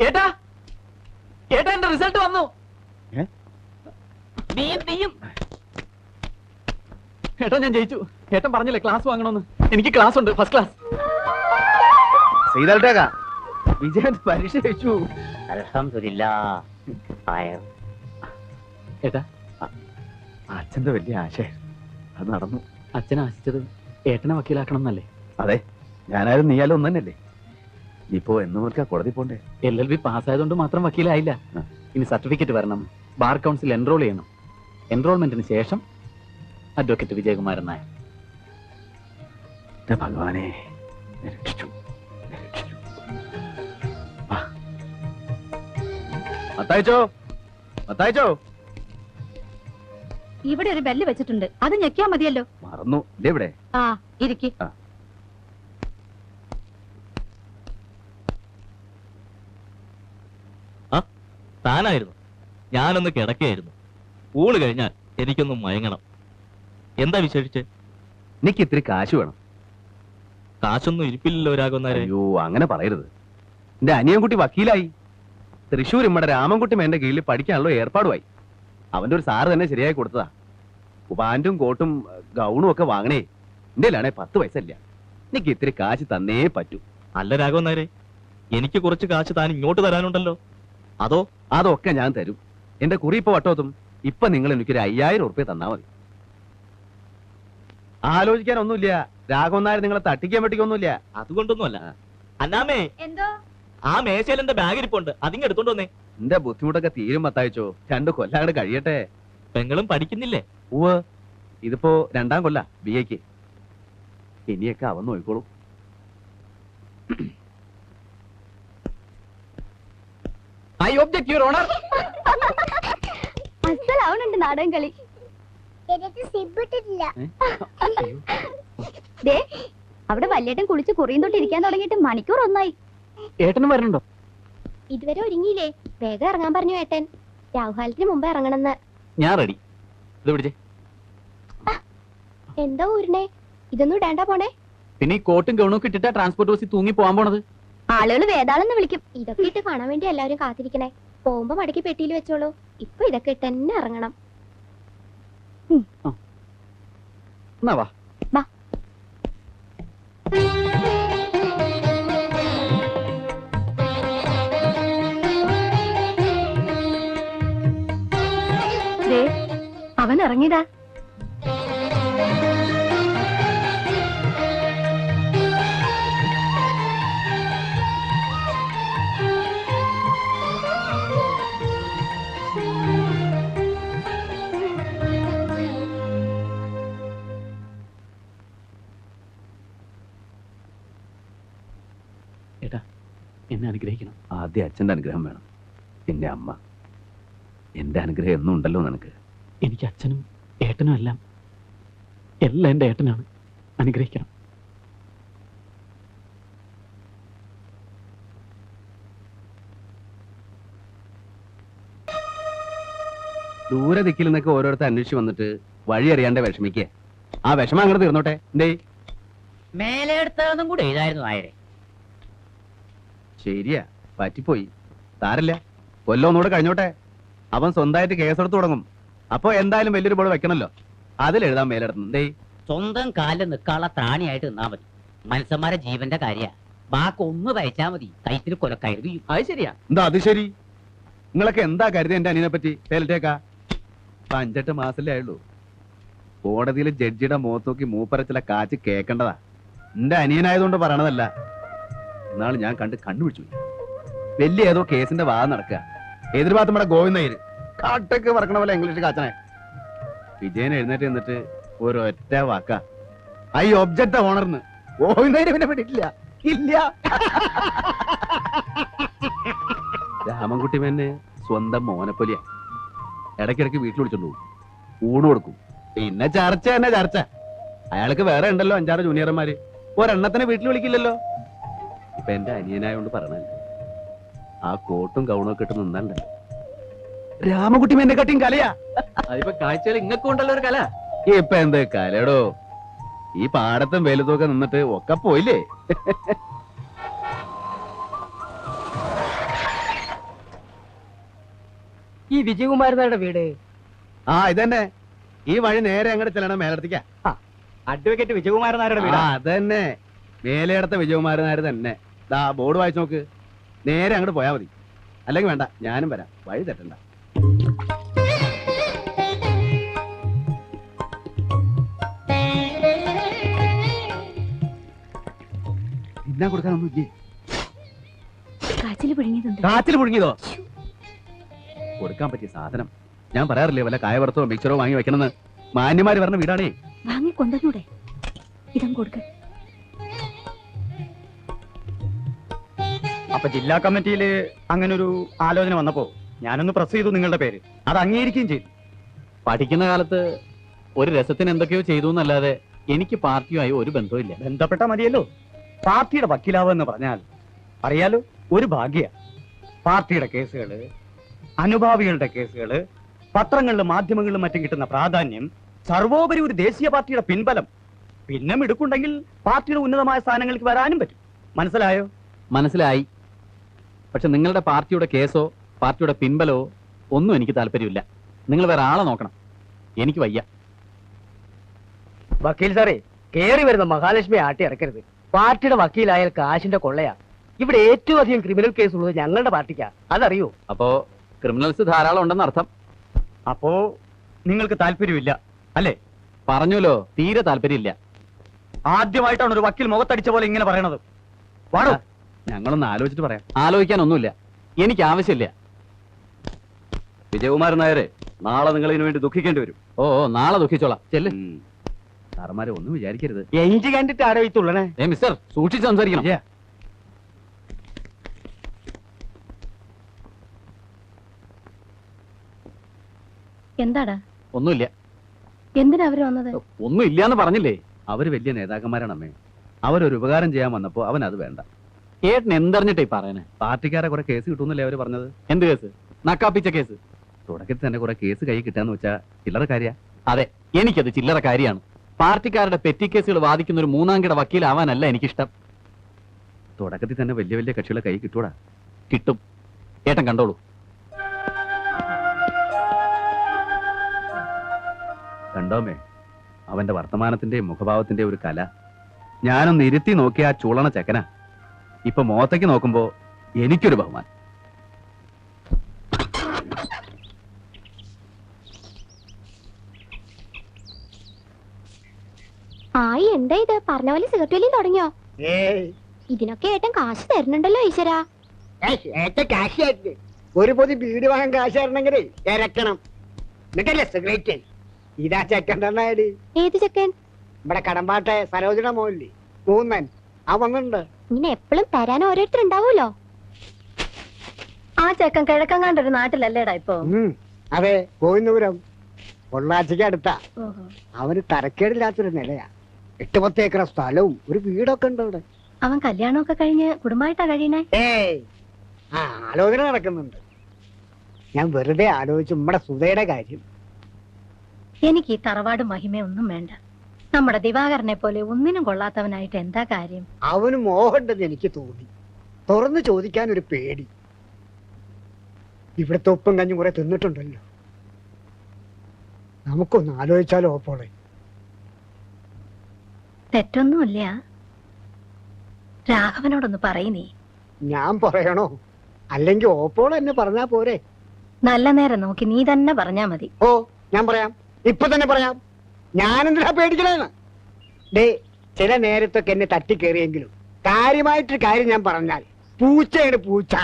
ഏട്ടാ ഏട്ടാ എന്റെ റിസൾട്ട് വന്നു. ഏട്ടാ ഞാൻ ജയിച്ചു. ഏട്ടൻ പറഞ്ഞില്ലേ ക്ലാസ് വാങ്ങണമെന്ന്. എനിക്ക് ക്ലാസ് ഉണ്ട്, ഫസ്റ്റ് ക്ലാസ്. ചെയ്തേക്കാ വിജയൻ പരീക്ഷ ജയിച്ചു. അൽഹംദുലില്ലാഹ്. ഏട്ടാ അച്ഛന്റെ വലിയ ആശയം അത് നടന്നു. അച്ഛൻ ആശിച്ചത് ഏട്ടനെ വക്കീലാക്കണം എന്നല്ലേ? അതെ, ഞാനായാലും നീയാലും ഒന്നു തന്നെയല്ലേ. ഇപ്പോ എന്ന് മുതൽക്കാ കോടതി പോണ്ടേ? LLB പാസ്സായതുകൊണ്ട് മാത്രം വക്കീലായില്ല. ഇനി സർട്ടിഫിക്കറ്റ് വരണം, ബാർ കൗൺസിൽ എൻറോൾ ചെയ്യണം. എൻറോൾമെന്റിന് ശേഷം അഡ്വക്കേറ്റ് വിജയകുമാരൻ നായർ. ഭഗവാനെ മത്തായിച്ചോ, ഇവിടെ ഒരു ബെല്ല് വെച്ചിട്ടുണ്ട്, അത് ഞെക്കിയാ മതിയല്ലോ. മറന്നു ഇവിടെ. ആ ഇരിക്കി. താനായിരുന്നു. ഞാനൊന്ന് കിടക്കുകയായിരുന്നു. ഊണ് കഴിഞ്ഞാൽ എനിക്കൊന്ന് മയങ്ങണം. എന്താ വിശേഷിച്ച്? എനിക്ക് ഇത്തിരി കാശ് വേണം. കാശൊന്നും ഇരിപ്പില്ലല്ലോ രാഘവന്നാരെ. അയ്യോ അങ്ങനെ പറയരുത്. എന്റെ അനിയൻകുട്ടി വക്കീലായി. തൃശ്ശൂർ ഇമ്മടെ രാമൻകുട്ടി എന്റെ കീഴിൽ പഠിക്കാനുള്ള ഏർപ്പാടുമായി. അവന്റെ ഒരു സാറ് തന്നെ ശരിയായി കൊടുത്തതാ. പാന്റും കോട്ടും ഗൗണും ഒക്കെ വാങ്ങണേ. എന്റെ 10 പൈസ. എനിക്ക് ഇത്തിരി കാശ് തന്നേ പറ്റൂ. അല്ല രാഘവന്നാരെ, എനിക്ക് കുറച്ച് കാശ് താൻ ഇങ്ങോട്ട് തരാനുണ്ടല്ലോ. അതൊക്കെ ഞാൻ തരും. എന്റെ കുറി ഇപ്പൊ വട്ടോത്തും. ഇപ്പൊ നിങ്ങൾ എനിക്കൊരു 5000 ഉറുപ്പ്യ തന്നാ മതി. ആലോചിക്കാനൊന്നുമില്ല. രാഘവന്നാര് നിങ്ങളെ തട്ടിക്കാൻ പറ്റിക്കൊന്നുമില്ല. അതുകൊണ്ടൊന്നുമല്ല. അന്നാമേ, എന്തോ ആ മേശയിൽ എന്റെ ബാഗ് ഇരിപ്പുണ്ട്, അതിങ്ങ് എടുത്തോണ്ട് വന്നേ. എന്റെ ബുദ്ധിമുട്ടൊക്കെ തീരും മത്തായിച്ചോ. 2 കൊല്ലം കഴിയട്ടെ. പെങ്ങളും പഠിക്കുന്നില്ലേ? ഉവ്വ്, ഇതിപ്പോ 2ാം കൊല്ല BA-ക്ക്. ഇനിയൊക്കെ അവൻ നോയിക്കോളൂ. I object your honour. അസലാവുന്നുണ്ട് നാടൻ കളി. അവിടെ വല്യേട്ടൻ കുളിച്ച് കുറിയും തൊട്ട് ഇരിക്കാൻ തുടങ്ങിയിട്ട് മണിക്കൂർ ഒന്നായി. ഏട്ടനും വരണുണ്ടോ? ഇതുവരെ ഒരുങ്ങിയില്ലേ? വേഗം ഇറങ്ങാൻ പറഞ്ഞു ഏട്ടൻ. രാഹുകാലത്തിന് മുമ്പ് ഇറങ്ങണമെന്ന്. ഞാൻ റെഡി. ഇത് പിടിച്ചേ. എന്താ ഊരിനെ? ഇതൊന്നും ഇടേണ്ട പോണേ. പിന്നെ ഈ കോട്ടും ഗൗണൊക്കെ ഇട്ടിട്ടാ ട്രാൻസ്പോർട്ട് ബസ്സിൽ തൂങ്ങി പോകാൻ പോണത്. ആളുകൾ വേതാളെന്ന് വിളിക്കും. ഇതൊക്കെ ഇട്ട് കാണാൻ വേണ്ടി എല്ലാവരും കാത്തിരിക്കണേ. പോകുമ്പോ മടക്കി പെട്ടിയിൽ വെച്ചോളൂ. ഇപ്പൊ ഇതൊക്കെ ഇട്ട് തന്നെ ഇറങ്ങണം. എന്നാ വാ. അവൻ ഇറങ്ങിയതാ. ഏട്ടാ എന്നെ അനുഗ്രഹിക്കണം. ആദ്യം അച്ഛന്റെ അനുഗ്രഹം വേണം, പിന്നെ അമ്മ. എന്റെ അനുഗ്രഹം എന്നും ഉണ്ടല്ലോ നിനക്ക്. എനിക്ക് അച്ഛനും ഏട്ടനും എല്ലാം എന്റെ ഏട്ടനാണ്. അനുഗ്രഹിക്കണം. ദൂരെ ദിക്കിൽ നിന്നൊക്കെ ഓരോരുത്തർ അന്വേഷിച്ച് വന്നിട്ട് വഴി അറിയാണ്ട് വിഷമിക്കേ. ആ വിഷമം അങ്ങനെ തീർന്നോട്ടെ. എന്തേ മേലെ എടുത്തതൊന്നും കൂടെ എഴുതായിരുന്നു നായരെ. ശരിയാ, പറ്റിപ്പോയി. സാരല്ല, കൊല്ലൊന്നുകൂടെ കഴിഞ്ഞോട്ടെ. അവൻ സ്വന്തമായിട്ട് കേസെടുത്ത് തുടങ്ങും. അപ്പൊ എന്തായാലും വലിയൊരു ബോർഡ് വെക്കണല്ലോ. അതിലെഴുതാൻ മേലെടുത്തു. എന്തേ സ്വന്തം കാലിൽ നിൽക്കാനുള്ള ത്രാണിയായിട്ട് നിന്നാ മതി. മനുഷ്യന്മാരെ ജീവന്റെ കാര്യ. ബാക്കി ഒന്ന് തയ്ച്ചാ മതി, കൈത്തിന് കൊലക്കയറി. അത് ശരിയാ. എന്താ അത് ശരി? നിങ്ങളൊക്കെ എന്താ കരുതി എന്റെ അനിയനെ പറ്റി? പേലിട്ടേക്കാ 5-8 മാസല്ലേ ആയുള്ളൂ. കോടതിയിൽ ജഡ്ജിയുടെ മുഖത്ത് നോക്കി മൂപ്പരച്ചില കാച്ച് കേൾക്കേണ്ടതാ. എന്റെ അനിയനായതുകൊണ്ട് പറയണതല്ല. എന്നാൾ ഞാൻ കണ്ണുപിടിച്ചു. വലിയ ഏതോ കേസിന്റെ വാദം നടക്കുക. എതിർഭാഗത്ത് നമ്മുടെ ഗോവിന്ദര് കാട്ടൊക്കെ പറക്കണ പോലെ ഇംഗ്ലീഷ് കാച്ചണേ. വിജയൻ എഴുന്നേറ്റ് എന്നിട്ട് ഒരൊറ്റ വാക്ക, ഐ ഒബ്ജക്ട് ദ ഓണർന്ന്. ഗോവിന്ദര് പിന്നെ പെട്ടിട്ടില്ല. ഇല്ല. രാമൻകുട്ടി മേനെ സ്വന്തം മോനെപ്പോലെയാ. ഇടയ്ക്കിടയ്ക്ക് വീട്ടിൽ വിളിച്ചോണ്ട് പോകും, ഊണ് കൊടുക്കും. പിന്നെ ചർച്ച തന്നെ ചർച്ച. അയാൾക്ക് വേറെ ഉണ്ടല്ലോ 5-6 ജൂനിയർമാര്. ഒരെണ്ണത്തിനെ വീട്ടിൽ വിളിക്കില്ലല്ലോ. ഇപ്പൊ എന്റെ അനിയനായോണ്ട് പറഞ്ഞല്ല. ആ കോട്ടും ഗൗണും ഒക്കെ ഇട്ട് നിന്നല്ല രാമൻകുട്ടി മേന്റെ കട്ടിയും കലയാ. അതിപ്പോ കാഴ്ചകൾ ഇങ്ങക്കുണ്ടല്ലോ ഒരു കല. ഇപ്പൊ എന്ത് കലടോ? ഈ പാടത്തും വെലുതൊക്കെ നിന്നിട്ട് ഒക്കെ പോയില്ലേ. ഈ വിജയകുമാരനാരുടെ വീട് ആ ഇതന്നെ. ഈ വഴി നേരെ അങ്ങോട്ട് ചെല്ലണം മേലടത്തേക്കാ. അഡ്വക്കേറ്റ് വിജയകുമാരനാരുടെ ആ അതന്നെ, മേലേടത്തെ വിജയകുമാരനാര് തന്നെ. ദാ ബോർഡ് വായിച്ചു നോക്ക്. നേരെ അങ്ങോട്ട് പോയാ മതി. അല്ലെങ്കിൽ വേണ്ട, ഞാനും വരാം, വഴി തെറ്റണ്ട. എന്നാ കൊടുക്കാനൊന്നും ഇല്ലേ? കാച്ചില് പിടിങ്ങിയതുണ്ട്. കാച്ചിൽ മുഴുങ്ങിയതോ? കൊടുക്കാൻ പറ്റിയ സാധനം. ഞാൻ പറയാറില്ലേ വല്ല കായവറുത്തോ മിക്സറോ വാങ്ങി വെക്കണമെന്ന്. മാന്യമാര് പറഞ്ഞ വീടാണേ. വാങ്ങി കൊണ്ടുവന്നൂടെ? ഇതം കൊടുക്ക. അപ്പൊ ജില്ലാ കമ്മിറ്റിയിൽ അങ്ങനെ ഒരു ആലോചന വന്നപ്പോ ഞാനൊന്ന് പ്രസ് ചെയ്തു നിങ്ങളുടെ പേര്. അത് അംഗീകരിക്കുകയും ചെയ്തു. പഠിക്കുന്ന കാലത്ത് ഒരു രസത്തിന് എന്തൊക്കെയോ ചെയ്തു എന്നല്ലാതെ എനിക്ക് പാർട്ടിയുമായി ഒരു ബന്ധവും ഇല്ല. ബന്ധപ്പെട്ട മതിയല്ലോ. പാർട്ടിയുടെ വക്കീലാവെന്ന് പറഞ്ഞാൽ അറിയാലോ, ഒരു ഭാഗ്യ. പാർട്ടിയുടെ കേസുകള്, അനുഭാവികളുടെ കേസുകള്, പത്രങ്ങളിലും മാധ്യമങ്ങളിലും മറ്റും കിട്ടുന്ന പ്രാധാന്യം, സർവോപരി ഒരു ദേശീയ പാർട്ടിയുടെ പിൻബലം, പിന്നെ മിടുക്കുണ്ടെങ്കിൽ പാർട്ടിയുടെ ഉന്നതമായ സ്ഥാനങ്ങൾക്ക് വരാനും പറ്റും. മനസ്സിലായോ? മനസ്സിലായി. പക്ഷെ നിങ്ങളുടെ പാർട്ടിയുടെ കേസോ പാർട്ടിയുടെ പിൻബലമോ ഒന്നും എനിക്ക് താല്പര്യമില്ല. നിങ്ങൾ വേറെ ആളെ നോക്കണം. എനിക്ക് വയ്യ. വക്കീൽ സാറേ, കേറി വരുന്ന മഹാലക്ഷ്മി ആട്ടി ഇറക്കരുത്. പാർട്ടിയുടെ വക്കീലായാൽ കാശിന്റെ കൊള്ളയാ. ഇവിടെ ഏറ്റവും അധികം ക്രിമിനൽ കേസ് ഉള്ളത് ഞങ്ങളുടെ പാർട്ടിക്കാ. അതറിയോ? അപ്പോ ക്രിമിനൽസ് ധാരാളം ഉണ്ടെന്ന് അർത്ഥം. അപ്പോ നിങ്ങൾക്ക് താല്പര്യമില്ല അല്ലേ? പറഞ്ഞല്ലോ, തീരെ താല്പര്യമില്ല. ആദ്യമായിട്ടാണ് ഒരു വക്കീൽ മുഖത്തടിച്ച പോലെ ഇങ്ങനെ പറയണത്. വാടോ. ഞങ്ങളൊന്ന് ആലോചിച്ചിട്ട് പറയാം. ആലോചിക്കാനൊന്നുമില്ല. എനിക്ക് ആവശ്യമില്ല. വിജയകുമാരൻ നായരെ, നാളെ നിങ്ങൾ ഇതിനു വേണ്ടി ദുഃഖിക്കേണ്ടി വരും. ഓ നാളെ ദുഃഖിച്ചോളാം. ചെല്ല്. സാറന്മാരെ ഒന്നും വിചാരിക്കരുത്. എഞ്ചി കണ്ടിട്ട് ആരോഗ്യത്തുള്ളണേ. മിസ്റ്റർ, സൂക്ഷിച്ച് സംസാരിക്കണം. എന്താടാ? ഒന്നുമില്ല. എന്തിനാ അവര് വന്നത്? ഒന്നും ഇല്ലാന്ന് പറഞ്ഞില്ലേ? അവര് വലിയ നേതാക്കന്മാരാണ് അമ്മേ. അവരൊരു ഉപകാരം ചെയ്യാൻ വന്നപ്പോ അവൻ അത് വേണ്ട. ഏട്ടൻ എന്തറിഞ്ഞിട്ടേ പറയണേ? പാർട്ടിക്കാരെ കുറെ കേസ് കിട്ടുന്നല്ലേ അവര് പറഞ്ഞത്. എന്ത് കേസ്? നക്കാപ്പിച്ച കേസ്. തുടക്കത്തിൽ തന്നെ കുറെ കേസ് കൈ കിട്ടാന്ന് വെച്ചാ ചില്ലറ കാര്യ. അതെ, എനിക്കത് ചില്ലറ കാര്യമാണ്. പാർട്ടിക്കാരുടെ പെറ്റി കേസുകൾ വാദിക്കുന്ന ഒരു മൂന്നാംകിട വക്കീലാവാനല്ല എനിക്കിഷ്ടം. തുടക്കത്തിൽ തന്നെ വലിയ വലിയ കക്ഷികളെ കൈ കിട്ടൂടാ. കിട്ടും. ഏട്ടൻ കണ്ടോളൂ. കണ്ടോമേ, അവന്റെ വർത്തമാനത്തിന്റെയും മുഖഭാവത്തിന്റെയും ഒരു കല. ഞാനൊന്ന് ഇരുത്തി നോക്കിയ ആ ചൂളണ ചെക്കനാ. ഇപ്പൊ മുഖത്തേക്ക് നോക്കുമ്പോ എനിക്കൊരു ബഹുമാനം. ആയി എന്താ ഇത്? പറഞ്ഞ പോലെ സിഗരറ്റ് വലിയും തുടങ്ങിയോ? ഇതിനൊക്കെ ഏട്ടൻ കാശ് തരുന്നുണ്ടല്ലോ ഈശ്വരാ. ഒരു പൊതി ബീഡി വാങ്ങാൻ കാശ് തരണമെങ്കിലേ ഇറക്കണം. എന്നിട്ടല്ലേ സിഗരറ്റ്. ഇതാ ചെക്കൻ തന്നാടി. ഏത് ചെക്കൻ? ഇവിടെ കടമ്പാട്ടെ സരോജന മോഹൻലി മൂന്നൻ ആ വന്നിട്ടുണ്ട്. ഇങ്ങനെ എപ്പോഴും തരാൻ ഓരോരുത്തരുണ്ടാവൂലോ. ആ ചെക്കൻ കിഴക്കങ്ങാണ്ടൊരു നാട്ടിലല്ലേടാ ഇപ്പൊ? അതെ, ഗോവിന്ദപുരം പൊള്ളാച്ചിക്ക് അടുത്താ. അവന് തരക്കേടില്ലാത്തൊരു നിലയാ. 8-10 ഏക്കർ സ്ഥലവും ഒരു വീടൊക്കെ ഉണ്ട് അവിടെ. അവൻ കല്യാണമൊക്കെ കഴിഞ്ഞ് കുടുംബമായിട്ടാ കഴിയണേ? ആലോചന നടക്കുന്നുണ്ട്. ഞാൻ വെറുതെ ആലോചിച്ചു നമ്മുടെ സുധയുടെ കാര്യം. എനിക്ക് ഈ തറവാട് മഹിമയൊന്നും വേണ്ട. നമ്മുടെ ദിവാകരനെ പോലെ ഒന്നിനും കൊള്ളാത്തവനായിട്ട് എന്താ കാര്യം? അവന് മോഹമുണ്ടെന്ന് എനിക്ക് തോന്നി. തുറന്നു ചോദിക്കാൻ ഒരു പേടി. ഇവിടുത്തെ ഉപ്പും കഞ്ഞും കുറെ തിന്നിട്ടുണ്ടല്ലോ. നമുക്കൊന്ന് ആലോചിച്ചാലോ ഓപ്പോളെ? തെറ്റൊന്നുമില്ല. രാഘവനോടൊന്ന് പറയുന്നേ. ഞാൻ പറയണോ? അല്ലെങ്കിൽ ഓപ്പോൾ എന്നെ പറഞ്ഞാ പോരെ? നല്ല നേരം നോക്കി നീ തന്നെ പറഞ്ഞാ മതി. ഓ ഞാൻ പറയാം, ഇപ്പൊ തന്നെ പറയാം. ഞാനെന്തിനാ പേടിക്കണേന്ന്? ഡേ, ചില നേരത്തൊക്കെ എന്നെ തട്ടിക്കേറിയെങ്കിലും കാര്യമായിട്ടൊരു കാര്യം ഞാൻ പറഞ്ഞാൽ പൂച്ചയാണ് പൂച്ച.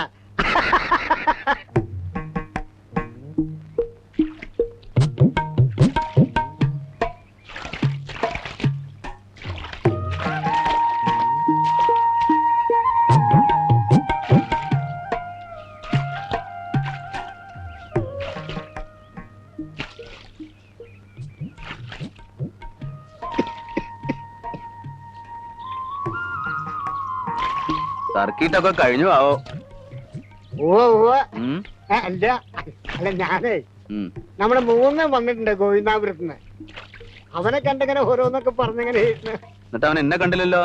സർക്കിട്ടൊക്കെ കഴിഞ്ഞു ആവോ? ഓ അല്ല അല്ല ഞാനേ നമ്മുടെ മൂന്നും വന്നിട്ടുണ്ട് ഗോവിന്ദാപുരത്തുനിന്ന്. അവനെ കണ്ടിങ്ങനെ ഓരോന്നൊക്കെ പറഞ്ഞിങ്ങനെ. എന്നിട്ട് അവൻ എന്നെ കണ്ടില്ലല്ലോ.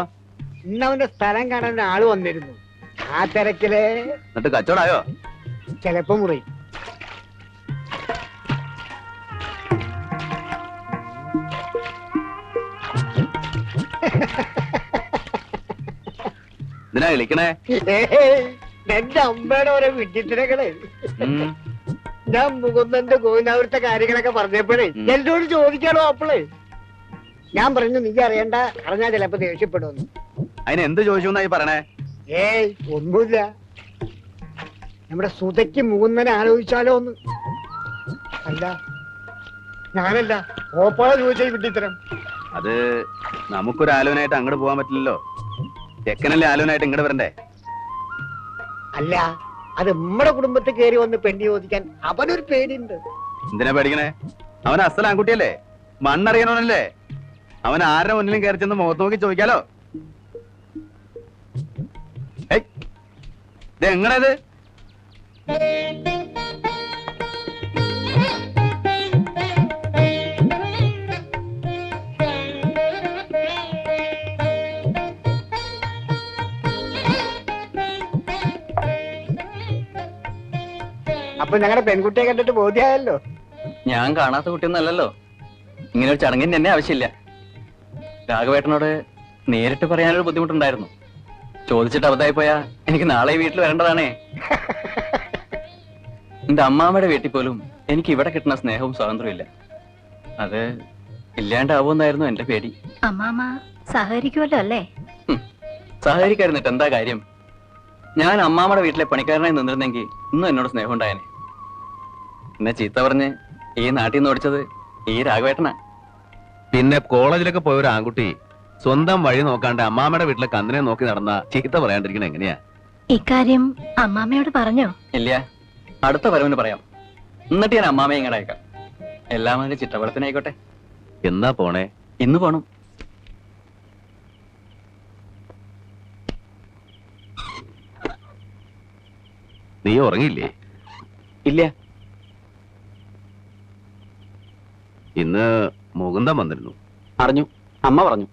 ഇന്ന് അവന്റെ സ്ഥലം കാണാൻ ആള് വന്നിരുന്നു. ആ തിരക്കില് എന്നിട്ട് കച്ചവടായോ? ചിലപ്പോ മുറി. എന്തിനാ വിളിക്കണേ? എന്റെ അമ്മയുടെ ഓരോ വിഡ്ഢിത്തരങ്ങളെ ഉം. ഞാൻ മുകുന്ദന്റെ ഗോവിന്ദാപുരത്തെ കാര്യങ്ങളൊക്കെ പറഞ്ഞപ്പോഴേ എന്നോട് ചോദിക്കാണോ അപ്പോളേ ഞാൻ പറഞ്ഞു നീ അറിയണ്ട, അറിഞ്ഞാ ചിലപ്പോ ദേഷ്യപ്പെടുമെന്ന്. അതിന് എന്ത് ചോദിച്ചു എന്നായി പറയണേ? ഏയ് ഒന്നുമില്ല, നമ്മുടെ സുതയ്ക്ക് മുകുന്ദനെ ആലോചിച്ചാലോ ഒന്ന്. അല്ല ഞാനല്ല, ഓപ്പോളെ ചോദിച്ച വിഡ്ഢിത്തരം. അത് നമുക്കൊരു ആലോചനയായിട്ട് അങ്ങോട്ട് പോകാൻ പറ്റില്ലല്ലോ. ചെക്കനല്ലേ ആലോചനയായിട്ട് ഇങ്ങോട്ട് വരണ്ടേ? അല്ല, അത് നമ്മുടെ കുടുംബത്തിൽ കയറി വന്ന് പെണ്ണി ചോദിക്കാൻ അവനൊരു പേടിയുണ്ട്. എന്തിനാ പേടിക്കണേ? അവൻ അസൽ ആൺകുട്ടിയല്ലേ, മണ്ണറിയണവനല്ലേ. അവൻ ആരുടെ മുന്നിലും കയറി ചെന്ന് മുഖത്ത് നോക്കി ചോദിക്കാലോ. ഇത് എങ്ങനെയത്? അപ്പൊ ഞങ്ങളുടെ പെൺകുട്ടിയെ കണ്ടിട്ട് ബോധ്യമായല്ലോ. ഞാൻ കാണാത്ത കുട്ടിയൊന്നല്ലല്ലോ. ഇങ്ങനെ ഒരു ചടങ്ങിന് എന്നെ ആവശ്യമില്ല. രാഘവേട്ടനോട് നേരിട്ട് പറയാനൊരു ബുദ്ധിമുട്ടുണ്ടായിരുന്നു. ചോദിച്ചിട്ട് അബദ്ധമായി പോയാ എനിക്ക് നാളെ വീട്ടിൽ വരേണ്ടതാണേ. എന്റെ അമ്മാമ്മയുടെ വീട്ടിൽ പോലും എനിക്ക് ഇവിടെ കിട്ടുന്ന സ്നേഹവും സ്വാതന്ത്ര്യവും ഇല്ല. അത് ഇല്ലാണ്ടാവുമെന്നായിരുന്നു എന്റെ പേടി. അമ്മാമ സഹകരിക്കുമല്ലോ അല്ലേ? സഹകരിക്കായിരുന്നിട്ട് എന്താ കാര്യം? ഞാൻ അമ്മാമ്മയുടെ വീട്ടിലെ പണിക്കാരനായി നിന്നിരുന്നെങ്കിൽ ഇന്നും എന്നോട് സ്നേഹം ഉണ്ടായേനെ. എന്നെ ചീത്ത പറഞ്ഞ് ഈ നാട്ടിൽ നിന്ന് ഓടിച്ചത് ഈ രാഘവേട്ടനാ. പിന്നെ കോളേജിലൊക്കെ പോയ ഒരു ആൺകുട്ടി സ്വന്തം വഴി നോക്കാണ്ട് അമ്മാമ്മയുടെ വീട്ടിലെ കന്നിനെ നോക്കി നടന്ന ചീത്ത പറയാണ്ടിരിക്കണ എങ്ങനെയാ? ഇക്കാര്യം അമ്മാമയോട് പറഞ്ഞോ? ഇല്ല, അടുത്ത വരവിന് പറയാം. എന്നിട്ട് ഞാൻ അമ്മാമയെ ഇങ്ങോട്ട് അയക്കാം. എല്ലാം അതിന്റെ ചിട്ടവളത്തിനായിക്കോട്ടെ. എന്നാ പോണേ? ഇന്ന് പോണം. നീ ഉറങ്ങിയില്ലേ? ഇല്ല. ഇന്ന് മുകുന്ദൻ വന്നിരുന്നു. അറിഞ്ഞു, അമ്മ പറഞ്ഞു.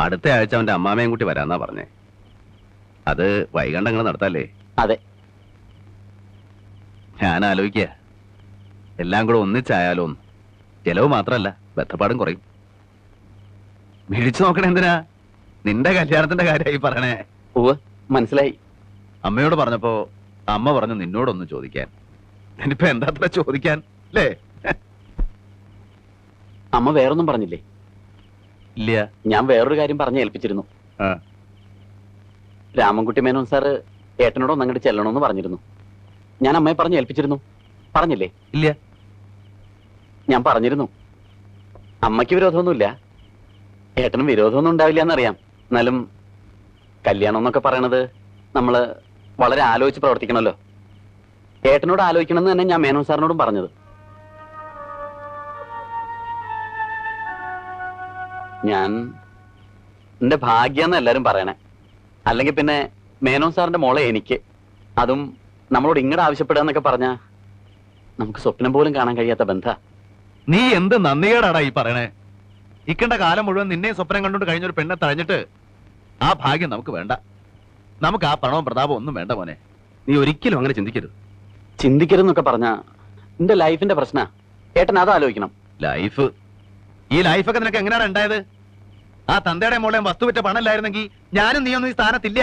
അടുത്ത ആഴ്ച അവന്റെ അമ്മാമയും കൂട്ടി വരാന്നാ പറഞ്ഞേ. അത് വൈകണ്ടങ്ങൾ നടത്താല്ലേ? അതെ. ഞാൻ ആലോചിക്ക, എല്ലാം കൂടെ ഒന്നിച്ചായാലോ. ചെലവ് മാത്രല്ല, ബന്ധപ്പാടും കുറയും. മിഴിച്ചു നോക്കണേ എന്തിനാ? നിന്റെ കല്യാണത്തിന്റെ കാര്യമായി പറയണേ. ഉവ്വ്, മനസ്സിലായി. അമ്മയോട് പറഞ്ഞപ്പോ അമ്മ പറഞ്ഞു നിന്നോടൊന്ന് ചോദിക്കാൻ. ഇനിയിപ്പോ എന്താ ചോദിക്കാൻ അല്ലേ? അമ്മ വേറൊന്നും പറഞ്ഞില്ലേ? ഇല്ല. ഞാൻ വേറൊരു കാര്യം പറഞ്ഞ് ഏൽപ്പിച്ചിരുന്നു. ആ. രാമൻകുട്ടി മേനോൻ സാറ് ഏട്ടനോട് ഒന്നങ്ങോട്ട് ചെല്ലണമെന്ന് പറഞ്ഞിരുന്നു. ഞാൻ അമ്മയെ പറഞ്ഞ് ഏൽപ്പിച്ചിരുന്നു. പറഞ്ഞില്ലേ? ഇല്ല. ഞാൻ പറഞ്ഞിരുന്നു. അമ്മയ്ക്ക് വിരോധമൊന്നുമില്ല, ഏട്ടനും വിരോധമൊന്നും ഉണ്ടാവില്ല എന്നറിയാം. എന്നാലും കല്യാണം എന്നൊക്കെ പറയണത് നമ്മള് വളരെ ആലോചിച്ച് പ്രവർത്തിക്കണമല്ലോ. ഏട്ടനോട് ആലോചിക്കണമെന്ന് തന്നെ ഞാൻ മേനോൻ സാറിനോടും പറഞ്ഞത്. ഞാൻ എന്റെ ഭാഗ്യാന്ന് എല്ലാരും പറയണേ. അല്ലെങ്കിൽ പിന്നെ മേനോൻ സാറിന്റെ മോളെ എനിക്ക്, അതും നമ്മളോട് ഇങ്ങോട്ട് ആവശ്യപ്പെടുക എന്നൊക്കെ പറഞ്ഞാ നമുക്ക് സ്വപ്നം പോലും കാണാൻ കഴിയാത്ത ബന്ധ. നീ എന്ത് നന്ദികേടാടാ ഈ പറയണേ? ഇക്കണ്ട കാലം മുഴുവൻ നിന്നെ സ്വപ്നം കണ്ടുകൊണ്ട് കഴിഞ്ഞൊരു പെണ്ണെ തഴഞ്ഞിട്ട് ആ ഭാഗ്യം നമുക്ക് വേണ്ട. നമുക്ക് ആ പണവും പ്രതാപവും ഒന്നും വേണ്ട മോനെ. നീ ഒരിക്കലും അങ്ങനെ ചിന്തിക്കരുത്. ചിന്തിക്കരുതെന്നൊക്കെ പറഞ്ഞാ എന്റെ ലൈഫിന്റെ പ്രശ്ന. ഏട്ടൻ അത് ആലോചിക്കണം. ലൈഫ്, ഈ ലൈഫൊക്കെ നിനക്ക് എങ്ങനെയാണ് ഉണ്ടായത്? ആ തന്തയുടെ മോളെയും വസ്തു വിറ്റ പണമില്ലായിരുന്നെങ്കിൽ ഞാനും നീയൊന്നും ഈ സ്ഥാനത്തില്ല.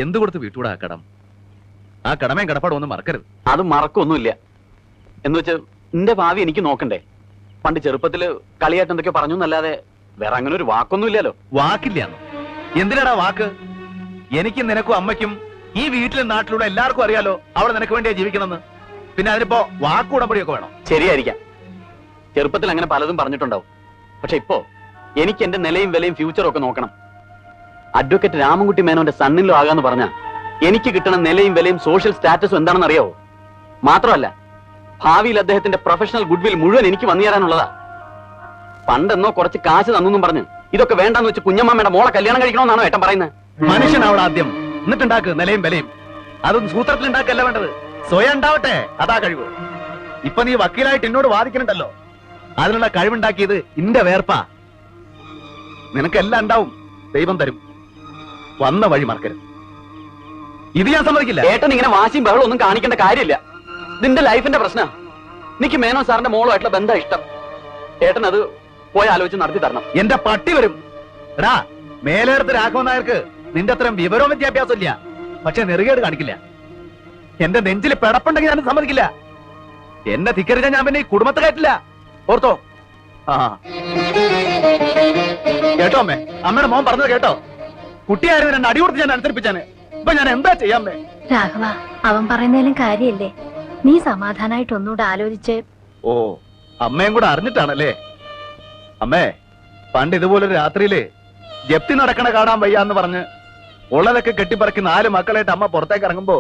എന്ത് കൊടുത്ത് വീട്ടുകൂടെ ആ കടം? ആ കടമയും കടപ്പാടും ഒന്നും മറക്കരുത്. അത് മറക്കൊന്നുമില്ല. എന്ന് വെച്ച് എന്റെ ഭാവി എനിക്ക് നോക്കണ്ടേ? പണ്ട് ചെറുപ്പത്തില് കളിയായിട്ട് എന്തൊക്കെ പറഞ്ഞു എന്നല്ലാതെ വേറെ അങ്ങനെ ഒരു വാക്കൊന്നും ഇല്ലല്ലോ. വാക്കില്ലാന്നോ? എന്തിനാടാ വാക്ക്? എനിക്കും നിനക്കും അമ്മയ്ക്കും ഈ വീട്ടിലും നാട്ടിലുള്ള എല്ലാവർക്കും അറിയാലോ അവിടെ നിനക്ക് വേണ്ടിയാ ജീവിക്കണമെന്ന്. പിന്നെ അതിനിപ്പോ വാക്കുടമ്പടിയൊക്കെ വേണം. ശരിയായിരിക്കാം, ചെറുപ്പത്തിൽ അങ്ങനെ പലതും പറഞ്ഞിട്ടുണ്ടാവും. പക്ഷെ ഇപ്പോ എനിക്ക് എന്റെ നിലയും വിലയും ഫ്യൂച്ചറും ഒക്കെ നോക്കണം. അഡ്വക്കേറ്റ് രാമൻകുട്ടി മേനോന്റെ സണ്ണിലോ ആകാന്ന് പറഞ്ഞാ എനിക്ക് കിട്ടണ നിലയും വിലയും സോഷ്യൽ സ്റ്റാറ്റസും എന്താണെന്ന് അറിയാവോ? മാത്രമല്ല ഭാവിയിൽ അദ്ദേഹത്തിന്റെ പ്രൊഫഷണൽ ഗുഡ്വിൽ മുഴുവൻ എനിക്ക് വന്നു തരാനുള്ളതാ. പണ്ടെന്നോ കുറച്ച് കാശ് തന്നെന്നും പറഞ്ഞ് ഇതൊക്കെ വേണ്ടെന്ന് വെച്ച് കുഞ്ഞമ്മയുടെ മോളെ കല്യാണം കഴിക്കണമെന്നാണോ ഏട്ടൻ പറയുന്നത്? മനുഷ്യനാവണം ആദ്യം, എന്നിട്ടുണ്ടാക്ക് നിലയും വിലയും. അതൊന്നും സൂത്രത്തിൽ ഉണ്ടാക്കല്ല വേണ്ടത്, സ്വയം ഉണ്ടാവട്ടെ. അതാ കഴിവ്. ഇപ്പൊ നീ വക്കീലായിട്ട് എന്നോട് വാദിക്കണുണ്ടല്ലോ, അതിനുള്ള കഴിവുണ്ടാക്കിയത് ഇന്റെ വേർപ്പാ. നിനക്കെല്ലാം ഉണ്ടാവും, ദൈവം തരും. വന്ന വഴി മറക്കരുത്. ഇത് ഞാൻ സമ്മതിക്കില്ല. ഏട്ടൻ ഇങ്ങനെ വാശിയും ബഹളം ഒന്നും കാണിക്കേണ്ട കാര്യമില്ല. ഇതിന്റെ ലൈഫിന്റെ പ്രശ്നം. എനിക്ക് മേനോൻ സാറിന്റെ മോളുമായിട്ടുള്ള ബന്ധം ഇഷ്ടം. ഏട്ടൻ അത് പോയി ആലോചിച്ച് നടത്തി തരണം. എന്റെ പട്ടി വരും. എടാ, മേലേടത്ത് രാഘവൻ നായർക്ക് നിന്റെ അത്രയും വിവരവും വിദ്യാഭ്യാസം ഇല്ല, പക്ഷെ നെറുകേട് കാണിക്കില്ല. എന്റെ നെഞ്ചിൽ പിടപ്പുണ്ടെങ്കിൽ ഞാൻ സമ്മതിക്കില്ല. എന്നെ ധിക്കരിച്ചാൽ ഞാൻ പിന്നെ ഈ കുടുംബത്തെ കയറ്റില്ല. ഓർത്തോ? ആ കേട്ടോ അമ്മേ, അമ്മയുടെ മോൻ പറഞ്ഞത് കേട്ടോ? കുട്ടിയായിരുന്നു രണ്ട് അടി കൊടുത്ത് ഞാൻ അനുസരിപ്പിച്ചാണ്. ഇപ്പൊ ഞാൻ എന്താ ചെയ്യാമ്മേ? രാഘവ, അവൻ പറയുന്നതിലും കാര്യല്ലേ, നീ സമാധാനായിട്ട് ഒന്നുകൂടെ ആലോചിച്ച്. ഓ, അമ്മയും കൂടെ അറിഞ്ഞിട്ടാണല്ലേ? അമ്മേ, പണ്ട് ഇതുപോലൊരു രാത്രിയില് ജപ്തി നടക്കണ കാണാൻ വയ്യാന്ന് പറഞ്ഞ് ഉള്ളതൊക്കെ കെട്ടിപ്പറക്കി 4 മക്കളായിട്ട് അമ്മ പുറത്തേക്ക് ഇറങ്ങുമ്പോ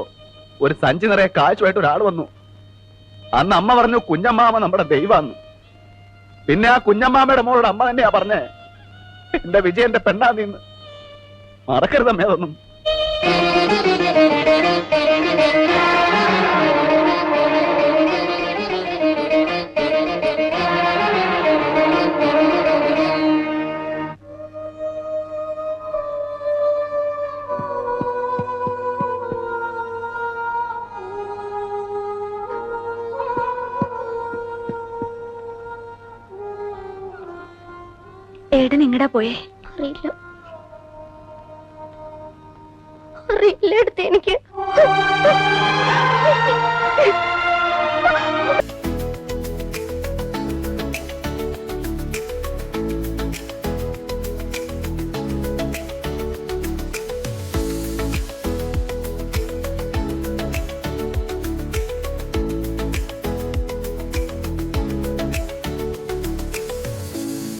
ഒരു സഞ്ചി നിറയെ കാശുമായിട്ട് ഒരാൾ വന്നു. അന്ന് അമ്മ പറഞ്ഞു കുഞ്ഞമ്മാമ നമ്മുടെ ദൈവാന്ന്. പിന്നെ ആ കുഞ്ഞമ്മാമയുടെ മോളോട് അമ്മ തന്നെയാ പറഞ്ഞേ, എന്റെ വിജയന്റെ പെണ്ണാ നീന്ന്. മറക്കരുതമ്മേ അതൊന്നും. ഏടൻ ഇങ്ങടാ പോയേ? അറിയില്ല, അറിയില്ല എടുത്ത് എനിക്ക്